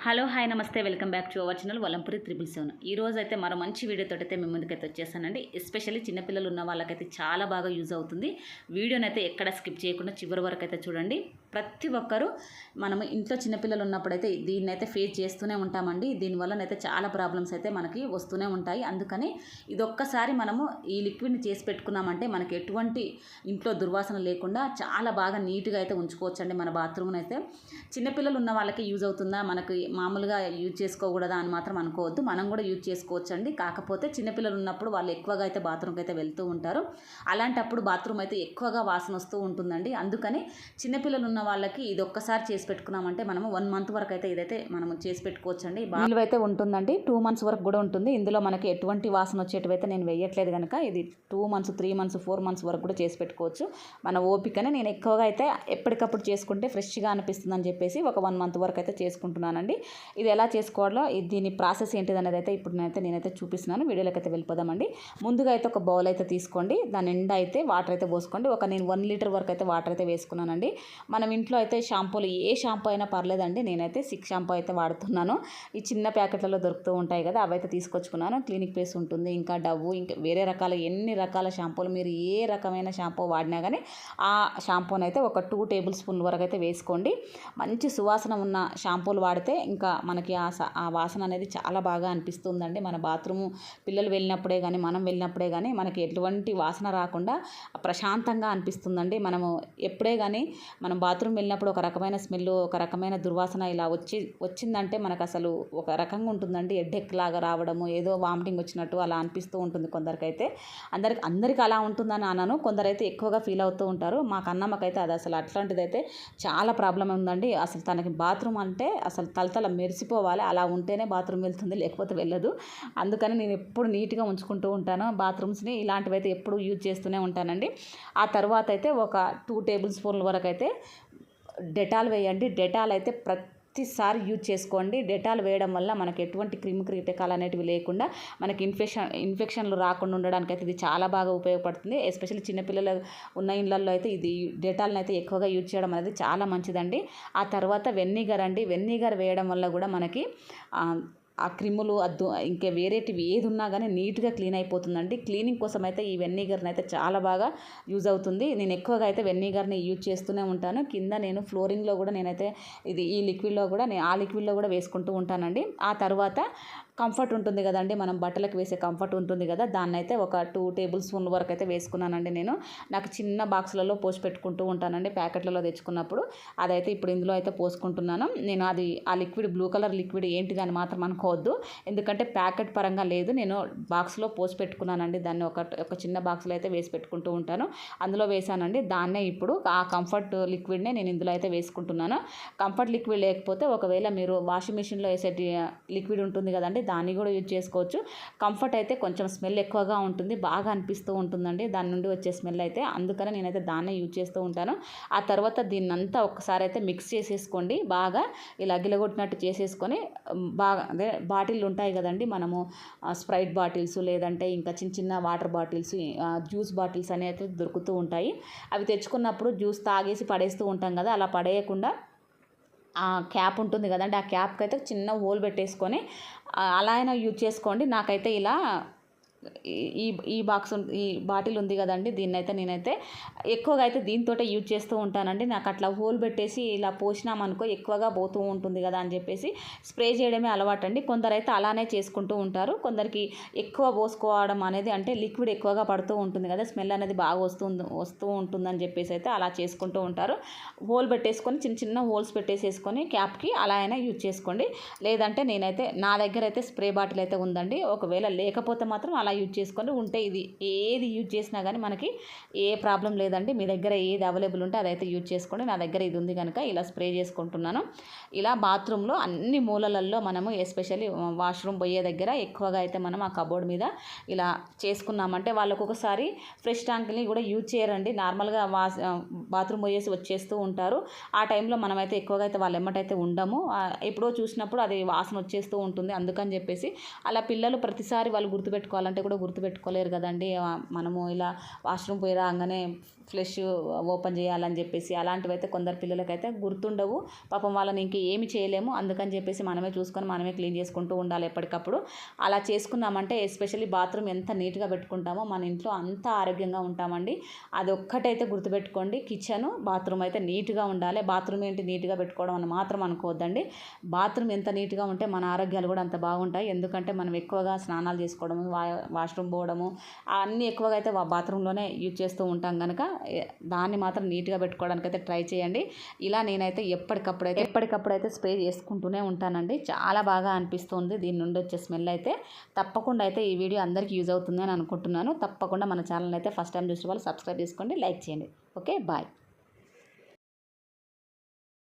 Hello hi నమస్తే welcome back to our channel Valampuri 777. ఈ రోజు అయితే మరో మంచి వీడియోతో అయితే మీ ముందుకైతే వచ్చేసానండి. ఎస్పెషల్లీ చిన్నపిల్లలు ఉన్న వాళ్ళకైతే చాలా బాగా యూజ్ అవుతుంది. వీడియోని అయితే ఎక్కడ స్కిప్ చేయకుండా చివరి వరకు అయితే చూడండి. ప్రతి ఒక్కరూ మనము ఇంట్లో చిన్నపిల్లలు ఉన్నప్పుడైతే దీన్ని అయితే ఫేస్ చేస్తూనే ఉంటామండి. దీనివల్లనైతే చాలా ప్రాబ్లమ్స్ అయితే మనకి వస్తూనే ఉంటాయి. అందుకని ఇదొక్కసారి మనము ఈ లిక్విడ్ని చేసి పెట్టుకున్నామంటే మనకి ఎటువంటి ఇంట్లో దుర్వాసన లేకుండా చాలా బాగా నీట్గా అయితే ఉంచుకోవచ్చండి మన బాత్రూమ్ని అయితే. చిన్నపిల్లలు ఉన్న వాళ్ళకి యూజ్ అవుతుందా, మనకి మామూలుగా యూజ్ చేసుకోకూడదా అని మాత్రం అనుకోవద్దు. మనం కూడా యూజ్ చేసుకోవచ్చండి. కాకపోతే చిన్నపిల్లలు ఉన్నప్పుడు వాళ్ళు ఎక్కువగా అయితే బాత్రూమ్కి అయితే వెళ్తూ ఉంటారు. అలాంటప్పుడు బాత్రూమ్ అయితే ఎక్కువగా వాసన వస్తూ ఉంటుందండి. అందుకని చిన్నపిల్లలు ఉన్న వాళ్ళకి ఇది ఒక్కసారి చేసి పెట్టుకున్నామంటే మనము 1 మంత్ వరకు అయితే ఇదైతే మనం చేసి పెట్టుకోవచ్చండి. నిలువ అయితే ఉంటుందండి. 2 మంత్స్ వరకు కూడా ఉంటుంది. ఇందులో మనకి ఎటువంటి వాసన వచ్చేటివైతే నేను వేయట్లేదు కనుక ఇది 2 మంత్స్ 3 మంత్స్ 4 మంత్స్ వరకు కూడా చేసి పెట్టుకోవచ్చు. మన ఓపికనే నేను ఎక్కువగా అయితే ఎప్పటికప్పుడు చేసుకుంటే ఫ్రెష్గా అనిపిస్తుందని చెప్పేసి ఒక 1 మంత్ వరకు అయితే చేసుకుంటున్నానండి. ఇది ఎలా చేసుకోవాలో దీని ప్రాసెస్ ఏంటిది అనేది అయితే ఇప్పుడు నేనైతే చూపిస్తున్నాను. వీడియోలోకి అయితే వెళ్ళిపోదామండి. ముందుగా అయితే ఒక బౌల్ అయితే తీసుకోండి. దాని నిండా అయితే వాటర్ అయితే పోసుకోండి. నేను 1 లీటర్ వరకు అయితే వాటర్ అయితే వేసుకున్నానండి. మనం ఇంట్లో అయితే షాంపూలు ఏ షాంపూ అయినా పర్లేదండి. నేనైతే 6 షాంపూ అయితే వాడుతున్నాను. ఈ చిన్న ప్యాకెట్లలో దొరుకుతూ ఉంటాయి కదా, అవైతే తీసుకొచ్చుకున్నాను. క్లినిక్ ప్లస్ ఉంటుంది, ఇంకా డవ్వు, ఇంకా వేరే రకాల ఎన్ని రకాల షాంపూలు మీరు ఏ రకమైన షాంపూ వాడినా కానీ ఆ షాంపూని అయితే ఒక 2 టేబుల్ స్పూన్ వరకు అయితే వేసుకోండి. మంచి సువాసన ఉన్న షాంపూలు వాడితే ఇంకా మనకి ఆ వాసన అనేది చాలా బాగా అనిపిస్తుందండి. మన బాత్రూము పిల్లలు వెళ్ళినప్పుడే కానీ మనం వెళ్ళినప్పుడే కానీ మనకి ఎటువంటి వాసన రాకుండా ప్రశాంతంగా అనిపిస్తుందండి. మనము ఎప్పుడే కానీ మనం బాత్రూమ్ వెళ్ళినప్పుడు ఒక రకమైన స్మెల్, ఒక రకమైన దుర్వాసన ఇలా వచ్చిందంటే మనకు అసలు ఒక రకంగా ఉంటుందండి. హెడ్ఏక్ లాగా రావడము, ఏదో వామిటింగ్ వచ్చినట్టు అలా అనిపిస్తూ ఉంటుంది కొందరికైతే. అందరికీ అలా ఉంటుందని అన్నాను. కొందరైతే ఎక్కువగా ఫీల్ అవుతూ ఉంటారు. మా కన్నమ్మకైతే అది అసలు అట్లాంటిదైతే చాలా ప్రాబ్లం ఉందండి. అసలు తనకి బాత్రూమ్ అంటే అసలు తలతల మెరిసిపోవాలి, అలా ఉంటేనే బాత్రూమ్ వెళ్తుంది, లేకపోతే వెళ్ళదు. అందుకని నేను ఎప్పుడు నీట్గా ఉంచుకుంటూ ఉంటాను బాత్రూమ్స్ని. ఇలాంటివి అయితే ఎప్పుడు యూజ్ చేస్తూనే ఉంటానండి. ఆ తర్వాత అయితే ఒక 2 టేబుల్ స్పూన్ల వరకు అయితే డెటాల్ వేయండి. డెటాల్ అయితే ప్రతిసారి యూజ్ చేసుకోండి. డెటాల్ వేయడం వల్ల మనకి ఎటువంటి క్రిమికీటకాలు అనేటివి లేకుండా మనకి ఇన్ఫెక్షన్లు రాకుండా ఉండడానికి అయితే ఇది చాలా బాగా ఉపయోగపడుతుంది. ఎస్పెషల్లీ చిన్నపిల్లలు ఉన్న ఇళ్ళల్లో అయితే ఇది డెటాల్ని అయితే ఎక్కువగా యూజ్ చేయడం అనేది చాలా మంచిదండి. ఆ తర్వాత వెనిగర్ అండి. వెనిగర్ వేయడం వల్ల కూడా మనకి ఆ క్రిములు ఇంకా వేరేటివి ఏది ఉన్నా కానీ నీట్గా క్లీన్ అయిపోతుందండి. క్లీనింగ్ కోసం అయితే ఈ వెనిగర్ని అయితే చాలా బాగా యూజ్ అవుతుంది. నేను ఎక్కువగా అయితే వెనిగర్ని యూజ్ చేస్తూనే ఉంటాను. కింద నేను ఫ్లోరింగ్లో కూడా నేనైతే ఈ లిక్విడ్లో కూడా ఆ లిక్విడ్లో కూడా వేసుకుంటూ ఉంటానండి. ఆ తర్వాత కంఫర్ట్ ఉంటుంది కదండి, మనం బట్టలకు వేసే కంఫర్ట్ ఉంటుంది కదా, దాన్ని అయితే ఒక 2 టేబుల్ స్పూన్ల వరకు అయితే వేసుకున్నానండి. నేను నాకు చిన్న బాక్సులలో పోసి పెట్టుకుంటూ ఉంటానండి ప్యాకెట్లలో తెచ్చుకున్నప్పుడు. అదైతే ఇప్పుడు ఇందులో అయితే పోసుకుంటున్నాను. నేను ఆ లిక్విడ్ బ్లూ కలర్ లిక్విడ్ ఏంటిది అని మాత్రం అనుకోవద్దు, ఎందుకంటే ప్యాకెట్ పరంగా లేదు. నేను బాక్స్లో పోసి పెట్టుకున్నానండి. దాన్ని ఒక చిన్న బాక్స్లో అయితే వేసి పెట్టుకుంటూ ఉంటాను. అందులో వేసానండి. దాన్నే ఇప్పుడు ఆ కంఫర్ట్ లిక్విడ్నే నేను ఇందులో అయితే వేసుకుంటున్నాను. కంఫర్ట్ లిక్విడ్ లేకపోతే ఒకవేళ మీరు వాషింగ్ మిషన్లో వేసే లిక్విడ్ ఉంటుంది కదండి, దాన్ని కూడా యూజ్ చేసుకోవచ్చు. కంఫర్ట్ అయితే కొంచెం స్మెల్ ఎక్కువగా ఉంటుంది, బాగా అనిపిస్తూ ఉంటుందండి దాని నుండి వచ్చే స్మెల్ అయితే. అందుకని నేనైతే దాన్నే యూజ్ చేస్తూ ఉంటాను. ఆ తర్వాత దీన్నంతా ఒకసారి అయితే మిక్స్ చేసేసుకోండి. బాగా ఇలా గిలగొట్టినట్టు చేసేసుకొని బాగా అదే బాటిల్ ఉంటాయి కదండి, మనము స్ప్రైట్ బాటిల్స్ లేదంటే ఇంకా చిన్న చిన్న వాటర్ బాటిల్స్, జ్యూస్ బాటిల్స్ అనేవి దొరుకుతూ ఉంటాయి. అవి తెచ్చుకున్నప్పుడు జ్యూస్ తాగేసి పడేస్తూ ఉంటాం కదా, అలా పడేయకుండా ఆ క్యాప్ ఉంటుంది కదండి, ఆ క్యాప్కి అయితే చిన్న హోల్ పెట్టేసుకొని అలా అయినా యూజ్ చేసుకోండి. నాకైతే ఇలా ఈ బాటిల్ ఉంది కదండి, దీన్నైతే నేనైతే ఎక్కువగా అయితే దీంతోటే యూజ్ చేస్తూ ఉంటానండి. నాకు అట్లా హోల్ పెట్టేసి ఇలా పోసినామనుకో ఎక్కువగా పోతూ ఉంటుంది కదా అని చెప్పేసి స్ప్రే చేయడమే అలవాటు అండి. కొందరైతే అలానే చేసుకుంటూ ఉంటారు. కొందరికి ఎక్కువ పోసుకోవడం అనేది అంటే లిక్విడ్ ఎక్కువగా పడుతూ ఉంటుంది కదా, స్మెల్ అనేది బాగా వస్తూ ఉంటుందని చెప్పేసి అయితే అలా చేసుకుంటూ ఉంటారు. హోల్ పెట్టేసుకొని చిన్న చిన్న హోల్స్ పెట్టేసేసుకొని క్యాప్కి అలా అయినా యూజ్ చేసుకోండి. లేదంటే నేనైతే నా దగ్గర అయితే స్ప్రే బాటిల్ అయితే ఉందండి. ఒకవేళ లేకపోతే మాత్రం అలా యూజ్ చేసుకొని ఉంటే ఇది ఏది యూజ్ చేసినా కానీ మనకి ఏ ప్రాబ్లం లేదండి. మీ దగ్గర ఏది అవైలబుల్ ఉంటే అదైతే యూజ్ చేసుకోండి. నా దగ్గర ఇది ఉంది కనుక ఇలా స్ప్రే చేసుకుంటున్నాను. ఇలా బాత్రూంలో అన్ని మూలలలో మనము ఎస్పెషల్లీ వాష్రూమ్ పోయే దగ్గర ఎక్కువగా అయితే మనం ఆ కబోర్డ్ మీద ఇలా చేసుకున్నామంటే వాళ్ళకు ఒకసారి ఫ్రెష్ ట్యాంక్ని కూడా యూజ్ చేయరండి. నార్మల్గా బాత్రూమ్ పోయేసి వచ్చేస్తూ ఉంటారు. ఆ టైంలో మనమైతే ఎక్కువగా అయితే వాళ్ళ ఎమ్మటైతే ఉండము. ఎప్పుడో చూసినప్పుడు అది వాసన వచ్చేస్తూ ఉంటుంది. అందుకని చెప్పేసి అలా పిల్లలు ప్రతిసారి వాళ్ళు గుర్తుపెట్టుకోవాలంటే కూడా గుర్తుపెట్టుకోలేరు కదండి. మనము ఇలా వాష్రూమ్ పోయి రాగానే ఫ్లష్ ఓపెన్ చేయాలని చెప్పేసి అలాంటివి అయితే కొందరు పిల్లలకైతే గుర్తుండవు. పాపం వాళ్ళని ఇంక ఏమి చేయలేము. అందుకని చెప్పేసి మనమే చూసుకొని మనమే క్లీన్ చేసుకుంటూ ఉండాలి ఎప్పటికప్పుడు. అలా చేసుకున్నామంటే ఎస్పెషల్లీ బాత్రూమ్ ఎంత నీట్గా పెట్టుకుంటామో మన ఇంట్లో అంత ఆరోగ్యంగా ఉంటామండి. అది ఒక్కటైతే గుర్తుపెట్టుకోండి. కిచెన్ బాత్రూమ్ అయితే నీట్గా ఉండాలి. బాత్రూమ్ ఏంటి నీట్గా పెట్టుకోవడం అని మాత్రం అనుకోవద్దండి. బాత్రూమ్ ఎంత నీట్గా ఉంటే మన ఆరోగ్యాలు కూడా అంత బాగుంటాయి. ఎందుకంటే మనం ఎక్కువగా స్నానాలు చేసుకోవడము, వాష్రూమ్ పోవడము అన్నీ ఎక్కువగా అయితే బాత్రూంలోనే యూజ్ చేస్తూ ఉంటాం కనుక దాన్ని మాత్రం నీట్గా పెట్టుకోవడానికి అయితే ట్రై చేయండి. ఇలా నేనైతే ఎప్పటికప్పుడైతే స్ప్రే చేసుకుంటూనే ఉంటానండి. చాలా బాగా అనిపిస్తుంది దీని నుండి వచ్చే స్మెల్ అయితే. తప్పకుండా అయితే ఈ వీడియో అందరికీ యూజ్ అవుతుంది అని అనుకుంటున్నాను. తప్పకుండా మన ఛానల్ అయితే ఫస్ట్ టైం చూసే వాళ్ళు సబ్స్క్రైబ్ చేసుకోండి, లైక్ చేయండి. Okay, bye.